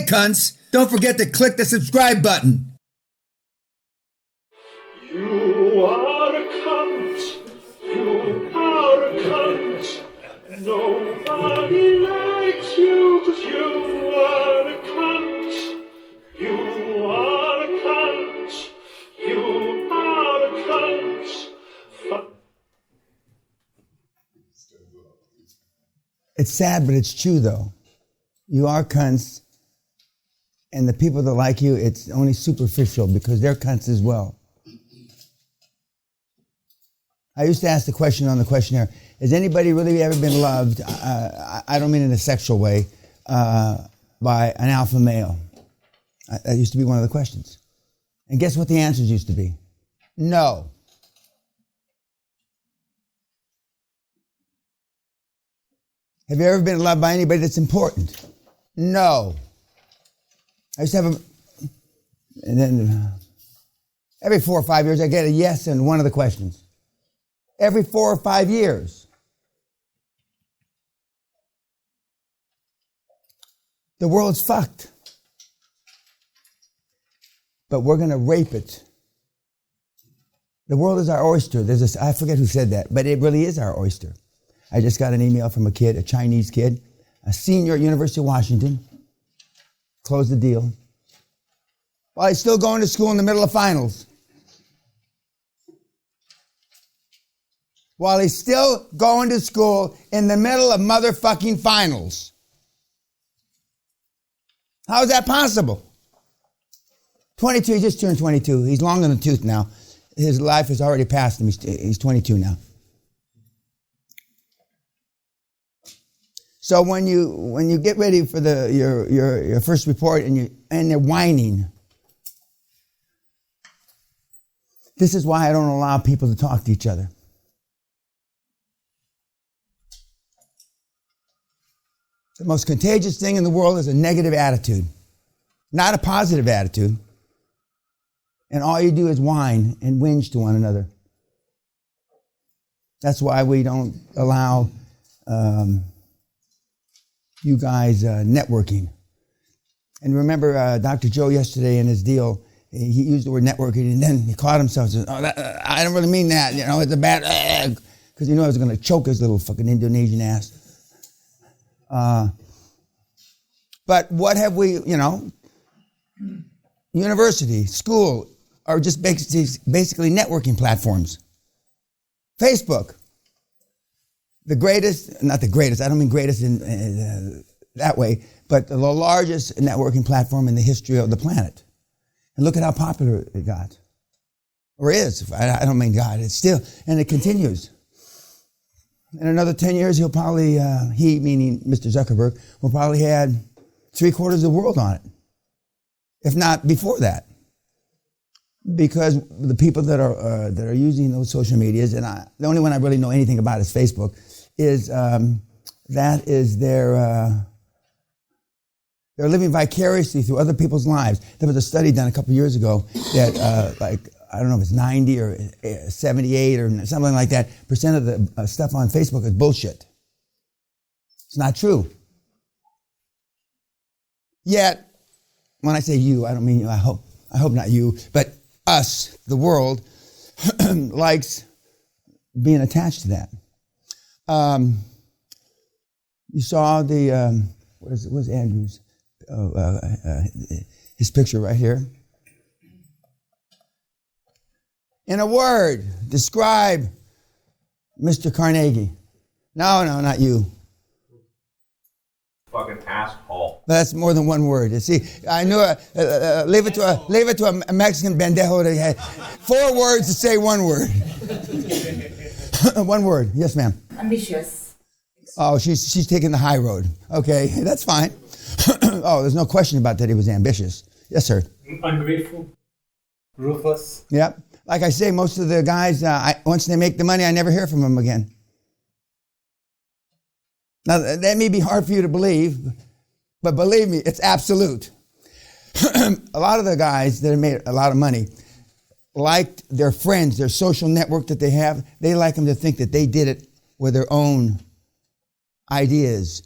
Hey, cunts, don't forget to click the subscribe button. You are a cunt. You are a cunt. Nobody likes you 'cause you are a cunt. You are a cunt. You are a cunt. It's sad, but it's true, though. You are cunts, and the people that like you, it's only superficial because they're cunts as well. I used to ask the question on the questionnaire, has anybody really ever been loved, I don't mean in a sexual way, by an alpha male? That used to be one of the questions. And guess what the answers used to be? No. Have you ever been loved by anybody that's important? No. I used to have and then every 4 or 5 years I get a yes in one of the questions. Every 4 or 5 years. The world's fucked. But we're going to rape it. The world is our oyster. I forget who said that, but it really is our oyster. I just got an email from a kid, a Chinese kid, a senior at University of Washington. Closed the deal. While he's still going to school in the middle of finals. While he's still going to school in the middle of motherfucking finals. How is that possible? 22, he just turned 22. He's long in the tooth now. His life has already passed him. He's 22 now. So when you get ready for your first report and they're whining, this is why I don't allow people to talk to each other. The most contagious thing in the world is a negative attitude, not a positive attitude. And all you do is whine and whinge to one another. That's why we don't allow you guys networking. And remember Dr. Joe yesterday in his deal, he used the word networking and then he caught himself and said, I don't really mean that, it's a bad, because he knew I was going to choke his little fucking Indonesian ass. But what have we, university, school, are just basically networking platforms. Facebook. The greatest, not the greatest, I don't mean greatest in that way, but the largest networking platform in the history of the planet. And look at how popular it got. Or is. I don't mean God. It's still, and it continues. In another 10 years, he'll probably, he, meaning Mr. Zuckerberg, will probably have 3/4 of the world on it. If not before that. Because the people that are using those social medias, and the only one I really know anything about is Facebook, is that is they're living vicariously through other people's lives. There was a study done a couple of years ago that I don't know if it's 90 or 78 or something like that % of the stuff on Facebook is bullshit. It's not true. Yet, when I say you, I don't mean you. I hope not you, but us, the world, likes being attached to that. You saw the where's Andrew's his picture right here. In a word, describe Mr. Carnegie. No, not you. Fucking asshole. That's more than one word. You see, I knew leave it to a Mexican pendejo that had 4 words to say one word. One word. Yes, ma'am. Ambitious. Oh, she's taking the high road. Okay, that's fine. Oh, there's no question about that. He was ambitious. Yes, sir. Ungrateful. Ruthless. Yep. Like I say, most of the guys, once they make the money, I never hear from them again. Now, that may be hard for you to believe, but believe me, it's absolute. A lot of the guys that have made a lot of money liked their friends, their social network that they have, they like them to think that they did it with their own ideas,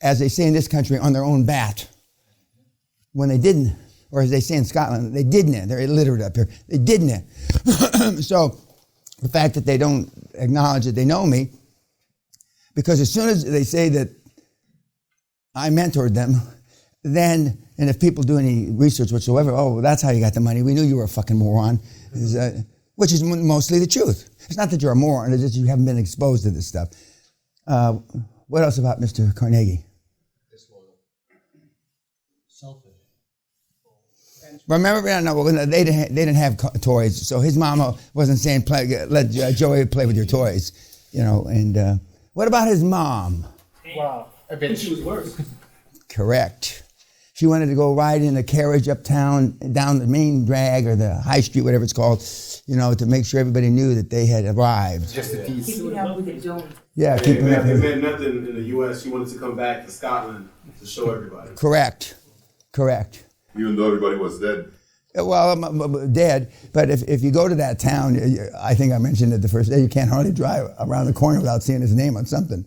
as they say in this country, on their own bat. when they didn't, or as they say in Scotland, they didn't. They're illiterate up here. They didn't. So the fact that they don't acknowledge that they know me, because as soon as they say that I mentored them, then, and if people do any research whatsoever, oh, well, that's how you got the money. We knew you were a fucking moron, which is mostly the truth. It's not that you're a moron, it's just you haven't been exposed to this stuff. What else about Mr. Carnegie? Disloyal. Selfish. Remember, they didn't have toys, so his mama wasn't saying, let Joey play with your toys, and what about his mom? Wow. I bet she was worse. Correct. She wanted to go ride in a carriage uptown, down the main drag or the high street, whatever it's called, to make sure everybody knew that they had arrived. Just a piece. Keep it up with the Jones. Yeah, If it meant nothing in the U.S., she wanted to come back to Scotland to show everybody. Correct. Even though everybody was dead. Well, dead, but if you go to that town, I think I mentioned it the first day, you can't hardly drive around the corner without seeing his name on something.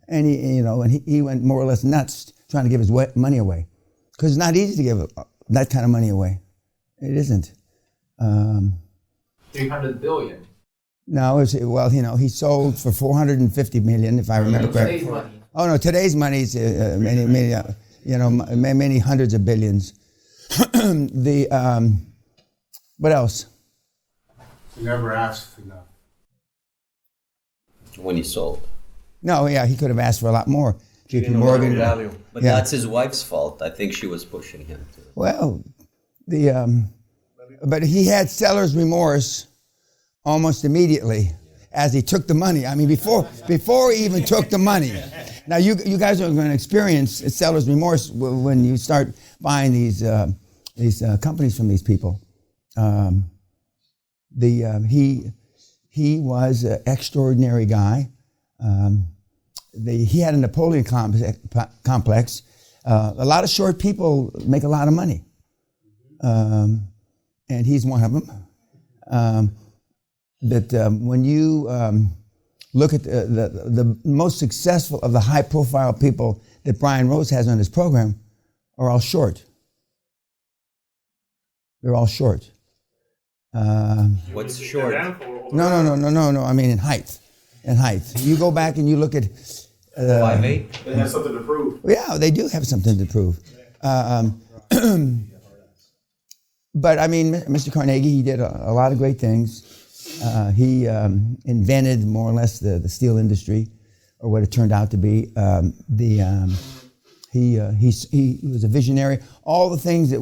And he went more or less nuts trying to give his money away. Because it's not easy to give that kind of money away. It isn't. 300 billion. No, he sold for $450 million, if I remember correctly. Today's money. Oh no, today's money is many hundreds of billions. What else? You never asked enough. When he sold. No, yeah, he could have asked for a lot more. JP Morgan. But that's his wife's fault. I think she was pushing him to. Well, but he had seller's remorse almost immediately as he took the money. I mean, before he even took the money. Now, you guys are going to experience seller's remorse when you start buying these companies from these people. He was an extraordinary guy. He had a Napoleon complex. A lot of short people make a lot of money. And he's one of them. When you look at the most successful of the high-profile people that Brian Rose has on his program are all short. They're all short. What's short? No. I mean in height. You go back and you look at 5'8". They have something to prove. Yeah, they do have something to prove. But I mean, Mr. Carnegie, he did a lot of great things. He invented more or less the steel industry, or what it turned out to be. He was a visionary. All the things that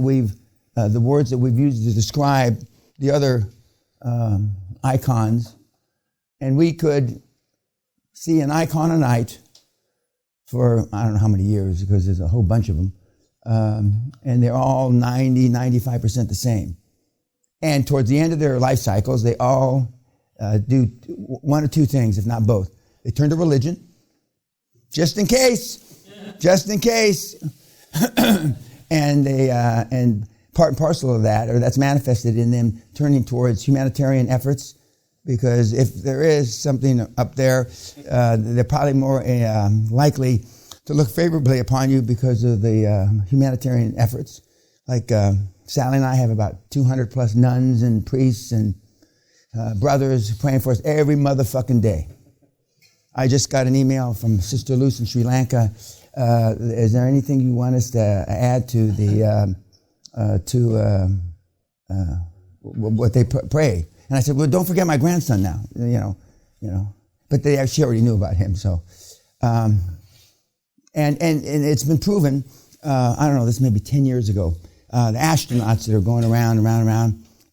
the words that we've used to describe the other icons, and we could see an icon a night for I don't know how many years, because there's a whole bunch of them. And they're all 95% the same. And towards the end of their life cycles, they all do one or two things, if not both. They turn to religion, just in case. And part and parcel of that, or that's manifested in them turning towards humanitarian efforts, because if there is something up there, they're probably more likely to look favorably upon you because of the humanitarian efforts. Like Sally and I have about 200 plus nuns and priests and brothers praying for us every motherfucking day. I just got an email from Sister Luce in Sri Lanka. Is there anything you want us to add to the what they pray? And I said, well, don't forget my grandson now. But she already knew about him. So, and it's been proven. I don't know. This may be 10 years ago. The astronauts that are going around,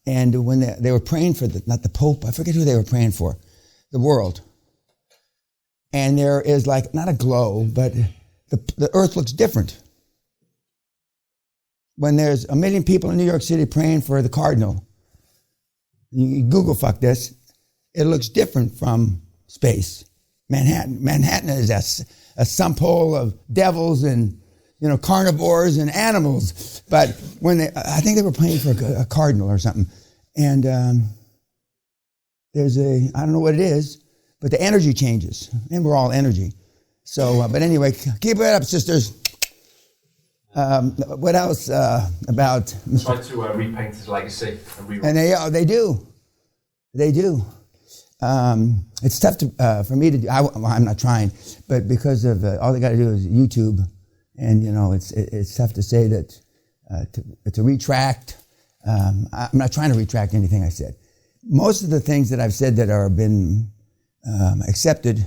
and when they were praying for not the Pope, I forget who they were praying for, the world. And there is like not a glow, but the Earth looks different. When there's 1 million people in New York City praying for the Cardinal, you Google fuck this, it looks different from space. Manhattan is a sump hole of devils and carnivores and animals. But I think they were praying for a cardinal or something. And there's I don't know what it is, but the energy changes. And we're all energy. So, but anyway, keep it up, sisters. What else about? Tried to repaint his legacy and rewrite. And they do. It's tough for me to do. I'm not trying, but because of all they got to do is YouTube, and it's tough to say that to retract. I'm not trying to retract anything I said. Most of the things that I've said that are been accepted,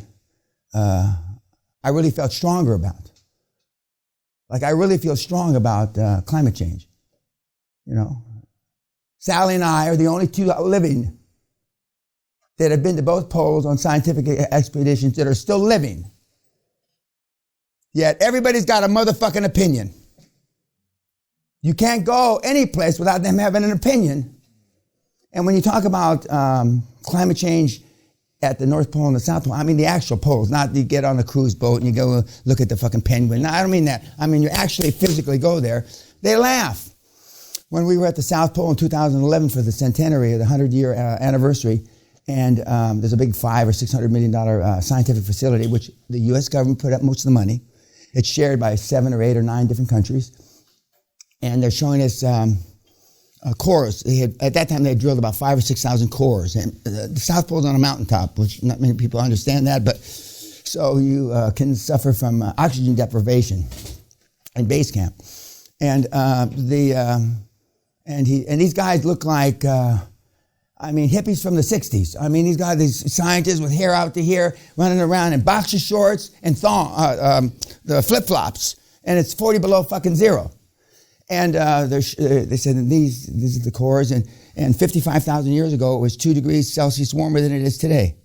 I really felt stronger about. Like I really feel strong about climate change. Sally and I are the only two living that have been to both poles on scientific expeditions that are still living. Yet everybody's got a motherfucking opinion. You can't go any place without them having an opinion. And when you talk about climate change at the North Pole and the South Pole, I mean the actual poles, not you get on a cruise boat and you go look at the fucking penguin. No, I don't mean that. I mean you actually physically go there. They laugh. When we were at the South Pole in 2011 for the centenary, the 100-year anniversary, and there's a big $500 or $600 million scientific facility, which the U.S. government put up most of the money. It's shared by 7 or 8 or 9 different countries. And they're showing us cores. At that time, they had drilled about 5,000 or 6,000 cores. And the South Pole's on a mountaintop, which not many people understand that, but so you can suffer from oxygen deprivation in base camp. And these guys look like, hippies from the 60s. I mean, these scientists with hair out to here running around in boxer shorts and the flip-flops. And it's 40 below fucking zero. And they said, these are the cores. And 55,000 years ago, it was 2 degrees Celsius warmer than it is today.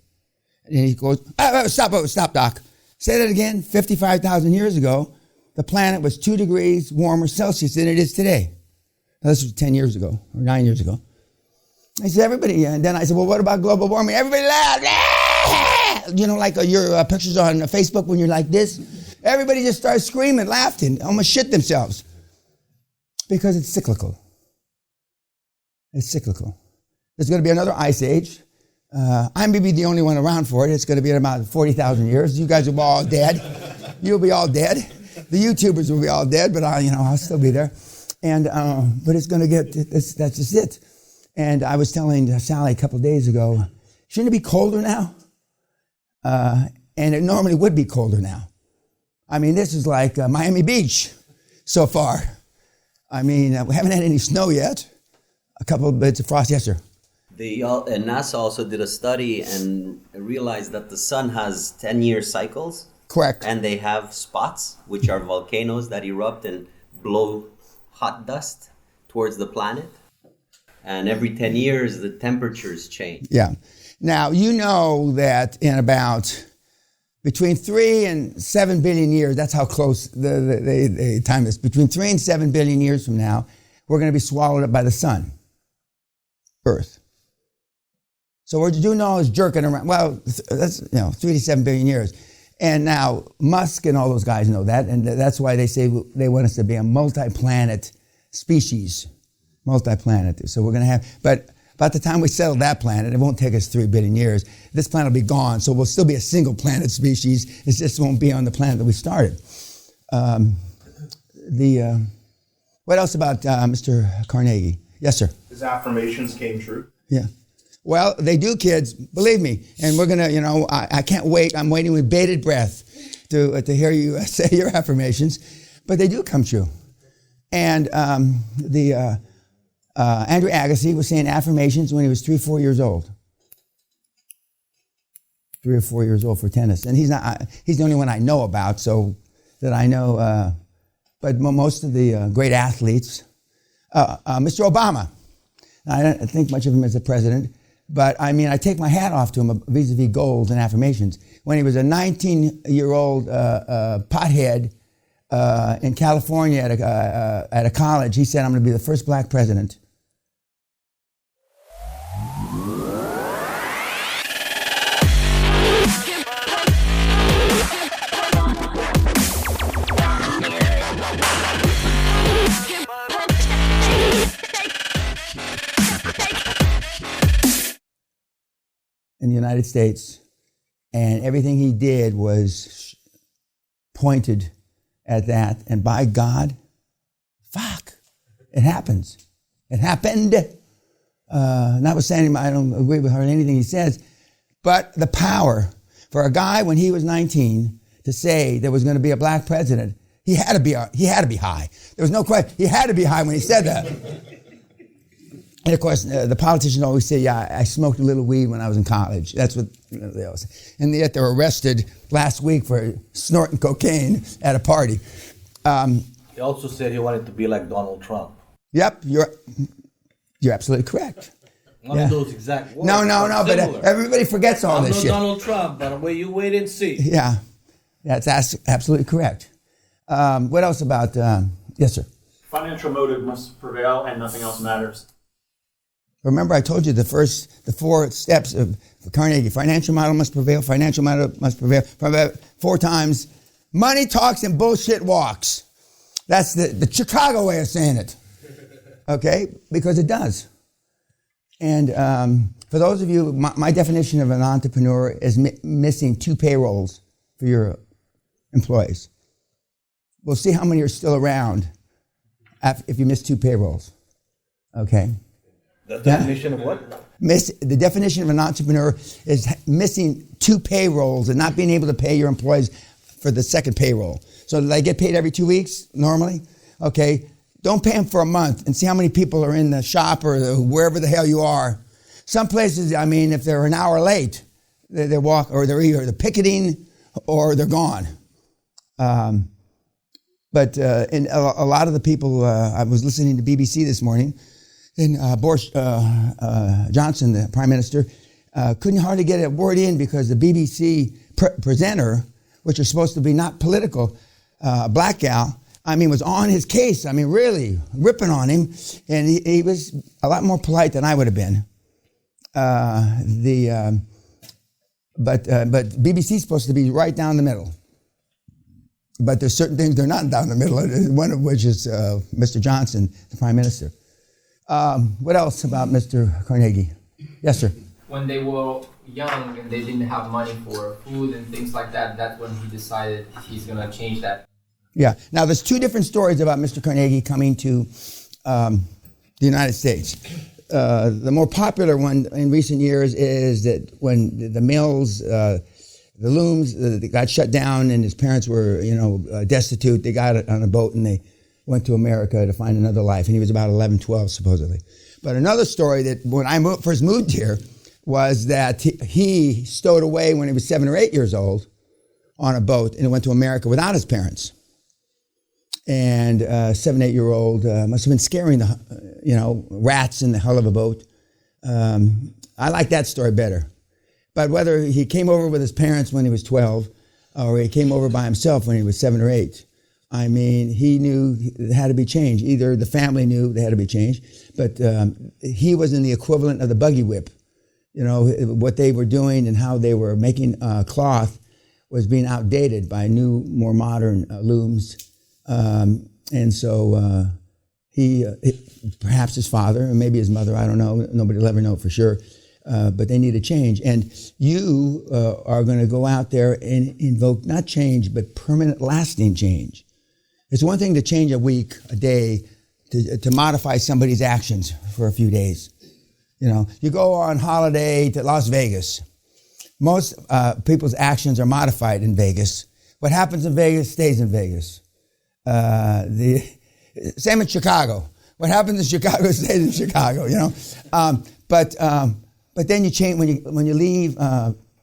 And he goes, stop, Doc. Say that again. 55,000 years ago, the planet was 2 degrees warmer Celsius than it is today. Now, this was 10 years ago, or 9 years ago. I said, everybody, and then I said, well, what about global warming? Everybody laughed. Like your pictures on Facebook when you're like this. Everybody just starts screaming, laughing, almost shit themselves. Because it's cyclical. It's cyclical. There's going to be another ice age. I may be the only one around for it. It's going to be in about 40,000 years. You guys will be all dead. You'll be all dead. The YouTubers will be all dead, but I'll still be there. And but it's going to get. That's just it. And I was telling Sally a couple of days ago, shouldn't it be colder now? And it normally would be colder now. I mean, this is like Miami Beach so far. I mean, we haven't had any snow yet. A couple of bits of frost, yes, sir. And NASA also did a study and realized that the sun has 10-year cycles. Correct. And they have spots, which are volcanoes that erupt and blow hot dust towards the planet. And every 10 years, the temperatures change. Yeah. Now, you know that in about between 3 and 7 billion years, that's how close the time is. Between 3 and 7 billion years from now, we're going to be swallowed up by the sun, Earth. So what you do know is jerking around. Well, that's 3 to 7 billion years. And now Musk and all those guys know that, and that's why they say they want us to be a multi-planet species. Multi-planet. So we're going to have, but by the time we settle that planet, it won't take us 3 billion years. This planet will be gone, so we'll still be a single planet species. It just won't be on the planet that we started. What else about Mr. Carnegie? Yes, sir. His affirmations came true. Yeah. Well, they do, kids. Believe me. And we're gonna, I can't wait. I'm waiting with bated breath to hear you say your affirmations, but they do come true. And Andrew Agassi was saying affirmations when he was 3 or 4 years old. 3 or 4 years old for tennis. And he's the only one I know about, so that I know, but most of the great athletes, Mr. Obama, I don't think much of him as a president, but I mean, I take my hat off to him vis-a-vis goals and affirmations. When he was a 19-year-old pothead in California at a college, he said, I'm going to be the first black president. In the United States, and everything he did was pointed at that. And by God, It happens. It happened. Notwithstanding, I don't agree with hardly anything he says. But the power for a guy when he was 19 to say there was going to be a black president, he had to be high. There was no question. He had to be high when he said that. And of course, the politicians always say, "Yeah, I smoked a little weed when I was in college." That's what they always say. And yet they were arrested last week for snorting cocaine at a party. He also said he wanted to be like Donald Trump. Yep, you're absolutely correct. None of those exact words. No, but everybody forgets all this shit. Donald Trump, but wait, you wait and see. Yeah, that's absolutely correct. What else about, yes, sir? Financial motive must prevail and nothing else matters. Remember I told you the 4 steps of Carnegie. Financial model must prevail, financial model must prevail. 4 times. Money talks and bullshit walks. That's the Chicago way of saying it. Okay? Because it does. And for those of you, my definition of an entrepreneur is missing 2 payrolls for your employees. We'll see how many are still around if you miss 2 payrolls. Okay? The definition of what? The definition of an entrepreneur is missing 2 payrolls and not being able to pay your employees for the second payroll. So they get paid every 2 weeks normally? Okay. Don't pay them for a month and see how many people are in the shop or wherever the hell you are. Some places, I mean, if they're an hour late, they walk, or they're either picketing or they're gone. But in a lot of the people, I was listening to BBC this morning, and Boris Johnson, the Prime Minister, couldn't hardly get a word in because the BBC presenter, which is supposed to be not political, black gal, I mean, was on his case. I mean, really ripping on him, and he was a lot more polite than I would have been. But BBC's supposed to be right down the middle. But there's certain things they're not down the middle, one of which is Mr. Johnson, the Prime Minister. What else about Mr. Carnegie? Yes, sir. When they were young and they didn't have money for food and things like that, that's when he decided he's going to change that. Yeah. Now, there's 2 different stories about Mr. Carnegie coming to the United States. The more popular one in recent years is that when the mills, the looms, they got shut down and his parents were, destitute, they got on a boat and they went to America to find another life. And he was about 11, 12, supposedly. But another story that when I first moved here was that he stowed away when he was 7 or 8 years old on a boat and went to America without his parents. And 7, 8-year-old must have been scaring the, rats in the hull of a boat. I like that story better. But whether he came over with his parents when he was 12 or he came over by himself when he was 7 or 8, I mean, he knew it had to be changed. Either the family knew they had to be changed, but he was in the equivalent of the buggy whip. What they were doing and how they were making cloth was being outdated by new, more modern looms. And so he, perhaps his father, and maybe his mother, I don't know, nobody will ever know for sure, but they need a change. And you are going to go out there and invoke not change, but permanent, lasting change. It's one thing to change a week, a day, to modify somebody's actions for a few days. You go on holiday to Las Vegas. Most people's actions are modified in Vegas. What happens in Vegas stays in Vegas. Same in Chicago. What happens in Chicago stays in Chicago. But then you change when you leave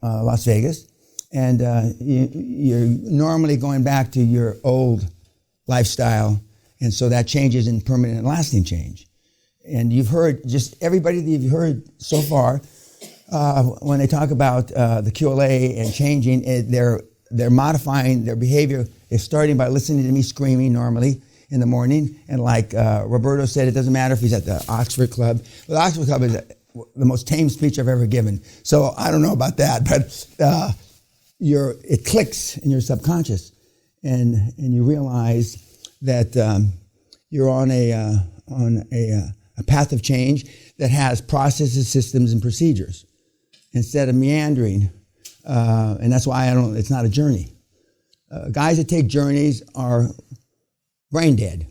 Las Vegas, and you're normally going back to your old lifestyle, and so that changes in permanent and lasting change. And you've heard, just everybody that you've heard so far, when they talk about the QLA and changing, they're modifying their behavior. They're starting by listening to me screaming normally in the morning. And like Roberto said, it doesn't matter if he's at the Oxford Club. Well, the Oxford Club is the most tame speech I've ever given. So I don't know about that, but it clicks in your subconscious. And you realize that you're on a path of change that has processes, systems, and procedures instead of meandering. And that's why it's not a journey. Guys that take journeys are brain dead.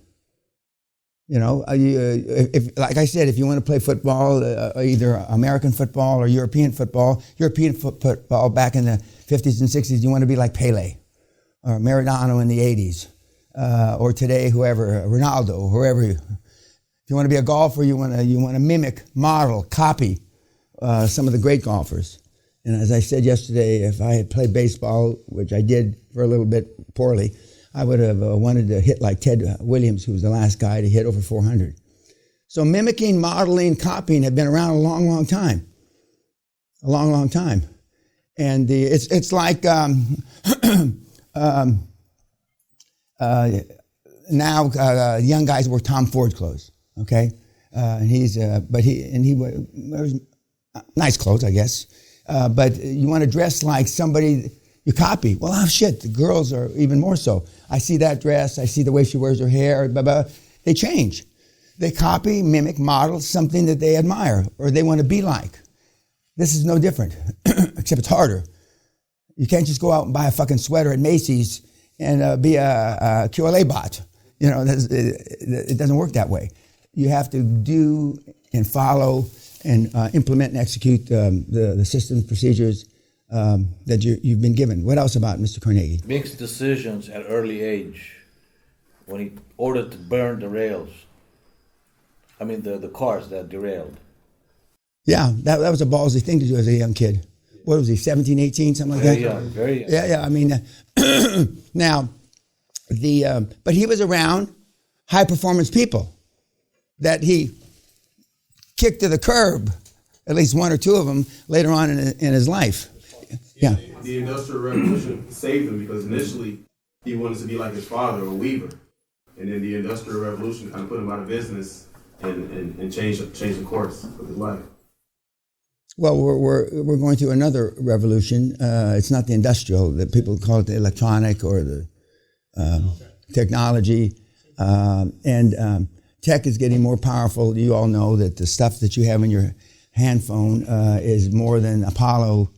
If, like I said, if you want to play football, either American football or European football back in the 50s and 60s, you want to be like Pele or Maradona in the 80s, or today, whoever, Ronaldo, whoever. If you want to be a golfer, you want to mimic, model, copy some of the great golfers. And as I said yesterday, if I had played baseball, which I did for a little bit poorly, I would have wanted to hit like Ted Williams, who was the last guy to hit over 400. So mimicking, modeling, copying have been around a long, long time. A long, long time. And it's like now young guys wear Tom Ford clothes, okay? But he wears nice clothes, I guess. But you want to dress like somebody you copy. Well, the girls are even more so. I see that dress, I see the way she wears her hair, blah, blah. They change. They copy, mimic, model something that they admire or they want to be like. This is no different, except it's harder. You can't just go out and buy a fucking sweater at Macy's and be a QLA bot. It doesn't work that way. You have to do and follow and implement and execute the systems, procedures that you've been given. What else about Mr. Carnegie? Makes decisions at early age. When he ordered to burn the rails. I mean, the cars that derailed. Yeah, that was a ballsy thing to do as a young kid. What was he, 17, 18, something like that? Very young. Yeah, I mean, now, but he was around high-performance people that he kicked to the curb, at least one or two of them, later on in his life. Yeah. The Industrial Revolution saved him because initially he wanted to be like his father, a weaver. And then the Industrial Revolution kind of put him out of business and changed the course of his life. Well, we're going through another revolution. It's not the industrial, that people call it the electronic or the technology. And tech is getting more powerful. You all know that the stuff that you have in your hand phone is more than Apollo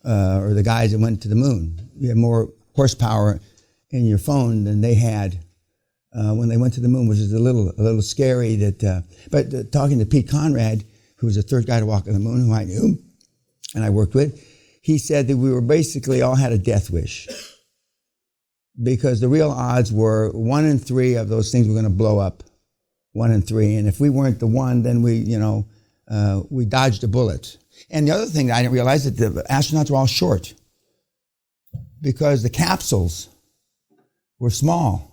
or the guys that went to the moon. You have more horsepower in your phone than they had when they went to the moon, which is a little scary. But talking to Pete Conrad, who was the third guy to walk on the moon, who I knew and I worked with, he said that we were basically all had a death wish because the real odds were 1 in 3 of those things were going to blow up, 1 in 3. And if we weren't the one, then we dodged a bullet. And the other thing that I didn't realize that the astronauts were all short because the capsules were small.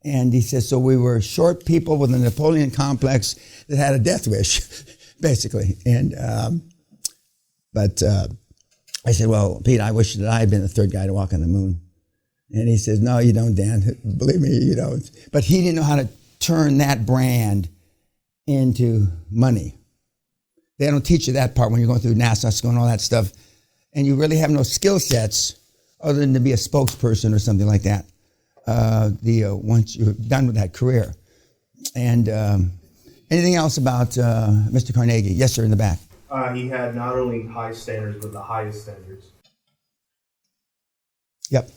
And he says, so we were short people with a Napoleon complex that had a death wish, basically. And but I said, well, Pete, I wish that I had been the third guy to walk on the moon. And he says, no, you don't, Dan. Believe me, you don't. But he didn't know how to turn that brand into money. They don't teach you that part when you're going through NASA school and all that stuff. And you really have no skill sets other than to be a spokesperson or something like that. Once you're done with that career. And anything else about Mr. Carnegie? Yes, sir, in the back. He had not only high standards, but the highest standards. Yep.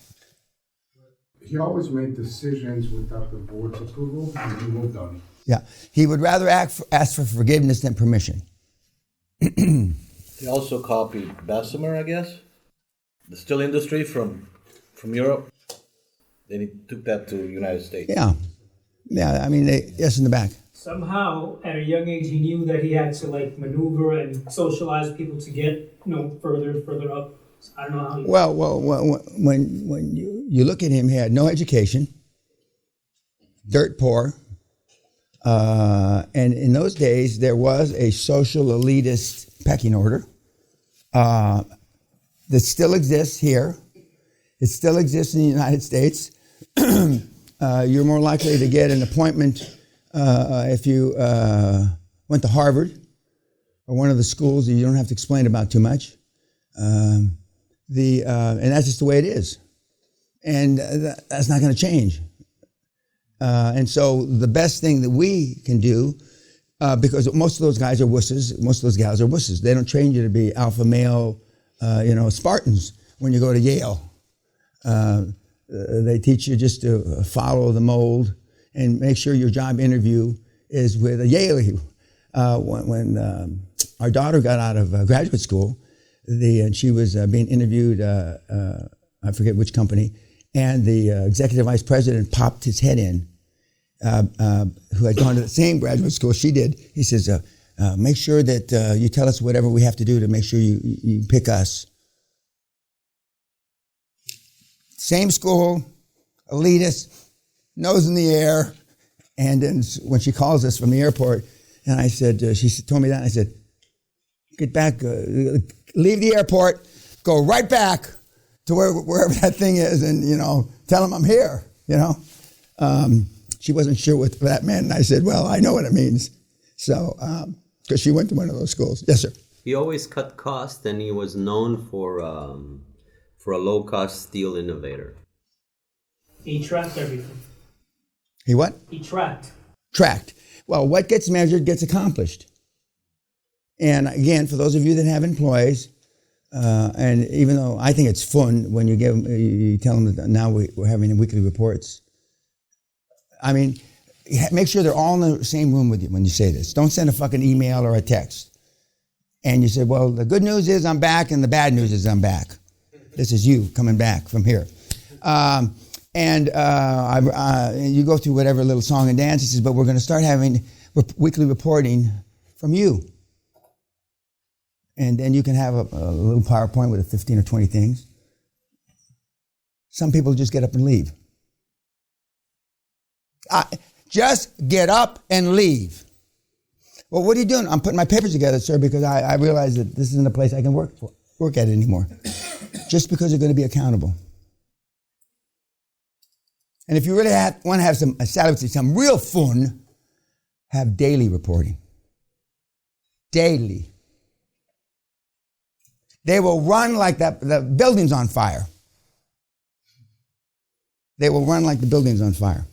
He always made decisions without the board's approval, and he moved on it. Yeah. He would rather ask for forgiveness than permission. He also copied Bessemer, I guess, the steel industry from Europe. Then he took that to the United States. Yeah. I mean, yes, in the back. Somehow, at a young age, he knew that he had to maneuver and socialize people to get further and further up. I don't know how. Well, when you look at him, he had no education, dirt poor, and in those days there was a social elitist pecking order that still exists here. It still exists in the United States. You're more likely to get an appointment if you went to Harvard or one of the schools that you don't have to explain about too much. And that's just the way it is. And that's not going to change. And so the best thing that we can do, because most of those guys are wusses, most of those gals are wusses. They don't train you to be alpha male, Spartans when you go to Yale. They teach you just to follow the mold and make sure your job interview is with a Yale. When our daughter got out of graduate school, and she was being interviewed, I forget which company, and the executive vice president popped his head in, who had gone to the same graduate school she did. He says, make sure that you tell us whatever we have to do to make sure you pick us. Same school, elitist, nose in the air. And then when she calls us from the airport, and I said, she told me that, and I said, get back, leave the airport, go right back to wherever that thing is, and, tell them I'm here, She wasn't sure what that meant, and I said, well, I know what it means. So, because she went to one of those schools. Yes, sir. He always cut costs, and he was known for a low-cost steel innovator. He tracked everything. He what? He tracked. Tracked. Well, what gets measured gets accomplished. And again, for those of you that have employees, and even though I think it's fun when you tell them that now we're having weekly reports. I mean, make sure they're all in the same room with you when you say this. Don't send a fucking email or a text. And you say, well, the good news is I'm back, and the bad news is I'm back. This is you coming back from here. And you go through whatever little song and dance. He says, but we're going to start having weekly reporting from you. And then you can have a little PowerPoint with 15 or 20 things. Some people just get up and leave. Just get up and leave. Well, what are you doing? I'm putting my papers together, sir, because I realize that this isn't a place I can work at anymore. Just because you're going to be accountable. And if you really want to have some real fun, have daily reporting. Daily. They will run like the building's on fire. They will run like the building's on fire.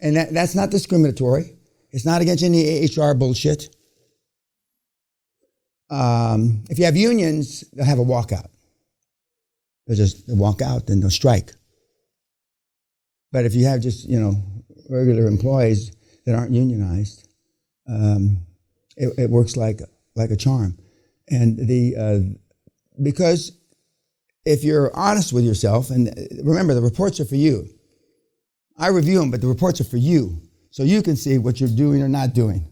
And that's not discriminatory. It's not against any HR bullshit. If you have unions, they'll have a walkout. They'll walk out, then they'll strike. But if you have just, regular employees that aren't unionized, it works like a charm. And because if you're honest with yourself, and remember, the reports are for you. I review them, but the reports are for you, so you can see what you're doing or not doing.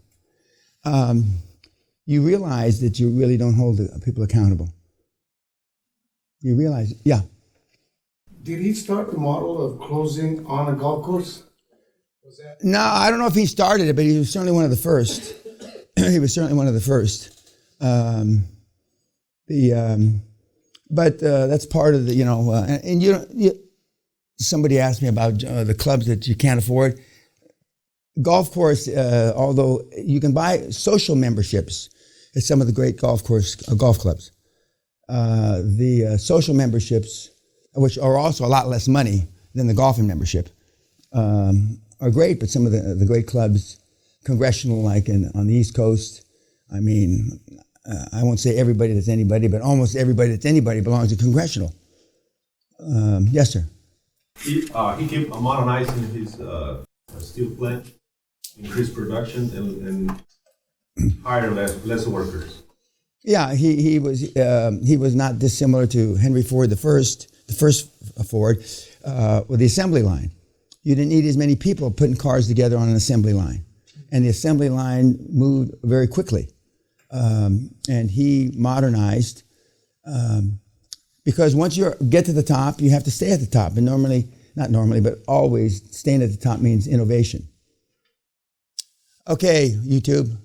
You realize that you really don't hold the people accountable. You realize, yeah. Did he start the model of closing on a golf course? No, I don't know if he started it, but he was certainly one of the first. He was certainly one of the first. But that's part of the, somebody asked me about the clubs that you can't afford. Golf course, although you can buy social memberships at some of the great golf clubs. The social memberships, which are also a lot less money than the golfing membership, are great, but some of the great clubs, congressional, like on the East Coast, I mean, I won't say everybody that's anybody, but almost everybody that's anybody belongs to congressional. Yes, sir. He kept modernizing his steel plant, increased production, and hire less workers. Yeah, he was not dissimilar to Henry Ford the first Ford with the assembly line. You didn't need as many people putting cars together on an assembly line, and the assembly line moved very quickly. And he modernized because once you get to the top, you have to stay at the top. And not normally, but always staying at the top means innovation. Okay, YouTube.